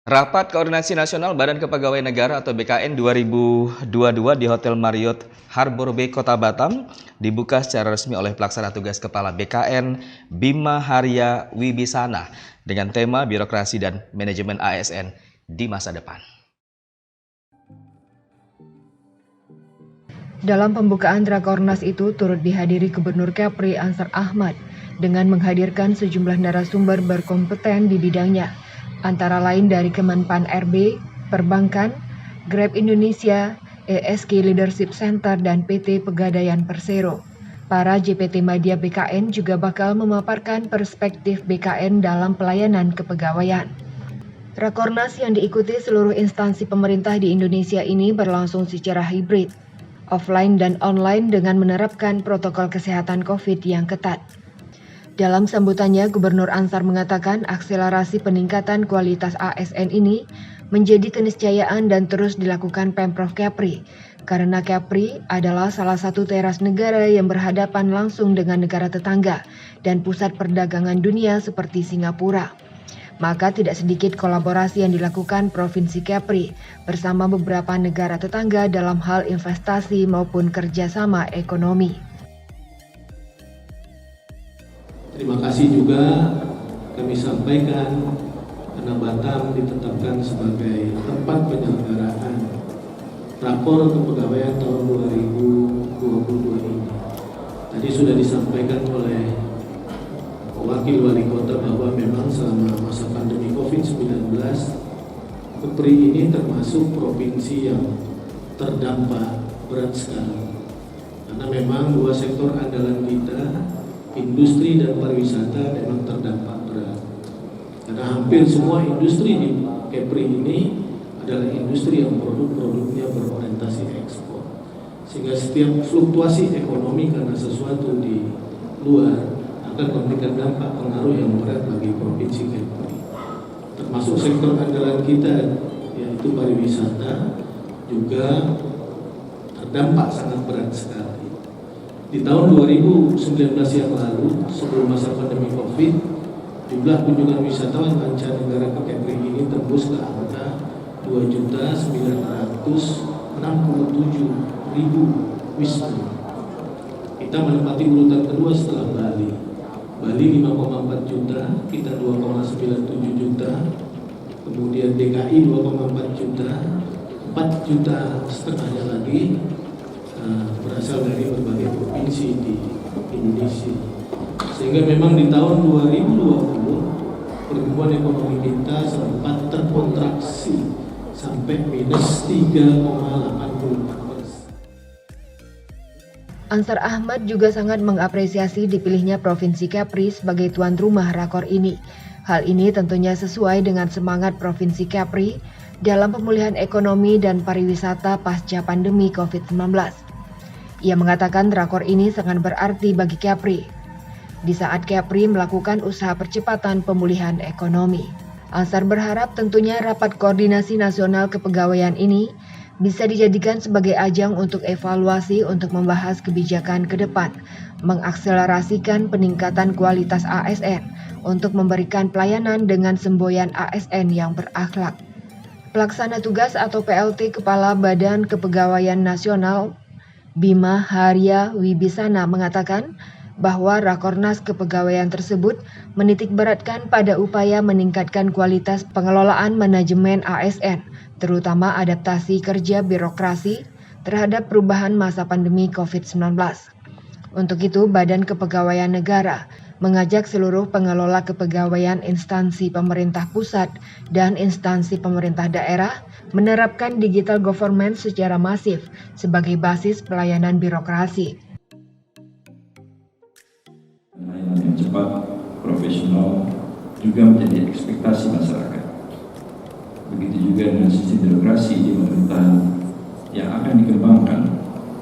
Rapat Koordinasi Nasional Badan Kepegawaian Negara atau BKN 2022 di Hotel Marriott Harbour Bay, Kota Batam dibuka secara resmi oleh Pelaksana Tugas Kepala BKN Bima Haria Wibisana dengan tema Birokrasi dan Manajemen ASN di Masa Depan. Dalam pembukaan Rakornas itu turut dihadiri Gubernur Kepri Ansar Ahmad dengan menghadirkan sejumlah narasumber berkompeten di bidangnya, antara lain dari Kemenpan RB, Perbankan, Grab Indonesia, ESG Leadership Center, dan PT Pegadaian Persero. Para JPT Madya BKN juga bakal memaparkan perspektif BKN dalam pelayanan kepegawaian. Rakornas yang diikuti seluruh instansi pemerintah di Indonesia ini berlangsung secara hibrid, offline dan online dengan menerapkan protokol kesehatan COVID yang ketat. Dalam sambutannya, Gubernur Ansar mengatakan akselerasi peningkatan kualitas ASN ini menjadi keniscayaan dan terus dilakukan Pemprov Kepri, karena Kepri adalah salah satu teras negara yang berhadapan langsung dengan negara tetangga dan pusat perdagangan dunia seperti Singapura. Maka tidak sedikit kolaborasi yang dilakukan Provinsi Kepri bersama beberapa negara tetangga dalam hal investasi maupun kerjasama ekonomi. Terima kasih juga kami sampaikan karena Batam ditetapkan sebagai tempat penyelenggaraan Rapor Kepegawaian tahun 2022 ini. Tadi sudah disampaikan oleh Wakil Wali Kota bahwa memang selama masa pandemi COVID-19, Kepri ini termasuk provinsi yang terdampak berat sekali. Karena memang dua sektor andalan kita, industri dan pariwisata, memang terdampak berat. Karena hampir semua industri di Kepri ini adalah industri yang produk-produknya berorientasi ekspor. Sehingga setiap fluktuasi ekonomi karena sesuatu di luar akan memberikan dampak pengaruh yang berat bagi Provinsi Kepri. Termasuk sektor andalan kita, yaitu pariwisata, juga terdampak sangat berat sekali. Di tahun 2019 yang lalu, sebelum masa pandemi COVID, jumlah kunjungan wisatawan mancanegara ke Kepri ini tembus ke angka 2.967.000 wisatawan. Kita menempati urutan kedua setelah Bali. Bali 5,4 juta, kita 2,97 juta, kemudian DKI 2,4 juta, 4 juta setengahnya lagi berasal dari berbagai provinsi di Indonesia. Sehingga memang di tahun 2020 pertumbuhan ekonomi kita sempat terkontraksi sampai minus 3,84%. Ansar Ahmad juga sangat mengapresiasi dipilihnya Provinsi Kepri sebagai tuan rumah Rakor ini. Hal ini tentunya sesuai dengan semangat Provinsi Kepri dalam pemulihan ekonomi dan pariwisata pasca pandemi COVID-19. Ia mengatakan Rakor ini sangat berarti bagi Kepri di saat Kepri melakukan usaha percepatan pemulihan ekonomi. Ansar berharap tentunya Rapat Koordinasi Nasional Kepegawaian ini bisa dijadikan sebagai ajang untuk evaluasi untuk membahas kebijakan ke depan, mengakselerasikan peningkatan kualitas ASN untuk memberikan pelayanan dengan semboyan ASN yang berakhlak. Pelaksana Tugas atau PLT Kepala Badan Kepegawaian Nasional Bima Haria Wibisana mengatakan bahwa Rakornas Kepegawaian tersebut menitikberatkan pada upaya meningkatkan kualitas pengelolaan manajemen ASN, terutama adaptasi kerja birokrasi terhadap perubahan masa pandemi COVID-19. Untuk itu, Badan Kepegawaian Negara mengajak seluruh pengelola kepegawaian instansi pemerintah pusat dan instansi pemerintah daerah menerapkan digital government secara masif sebagai basis pelayanan birokrasi. Pelayanan yang cepat, profesional, juga menjadi ekspektasi masyarakat. Begitu juga dengan sistem birokrasi di pemerintahan yang akan dikembangkan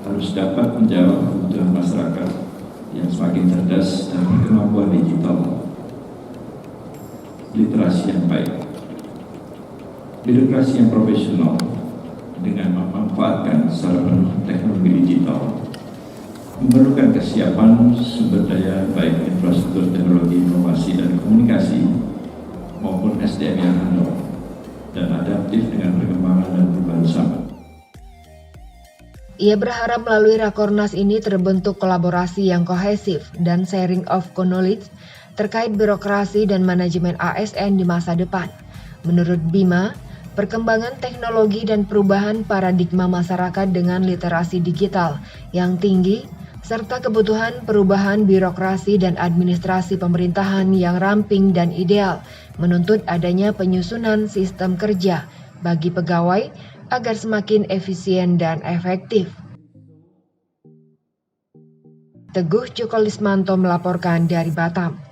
harus dapat menjawab kebutuhan masyarakat yang semakin cerdas dan berkemampuan digital, literasi yang baik, birokrasi yang profesional dengan memanfaatkan secara penuh teknologi digital, memerlukan kesiapan sumber daya baik infrastruktur teknologi informasi dan komunikasi maupun SDM yang handal. dan adaptif dengan perkembangan dan perubahan zaman. Ia berharap melalui Rakornas ini terbentuk kolaborasi yang kohesif dan sharing of knowledge terkait birokrasi dan manajemen ASN di masa depan. Menurut Bima, perkembangan teknologi dan perubahan paradigma masyarakat dengan literasi digital yang tinggi, serta kebutuhan perubahan birokrasi dan administrasi pemerintahan yang ramping dan ideal, menuntut adanya penyusunan sistem kerja bagi pegawai agar semakin efisien dan efektif. Teguh Cukolismanto melaporkan dari Batam.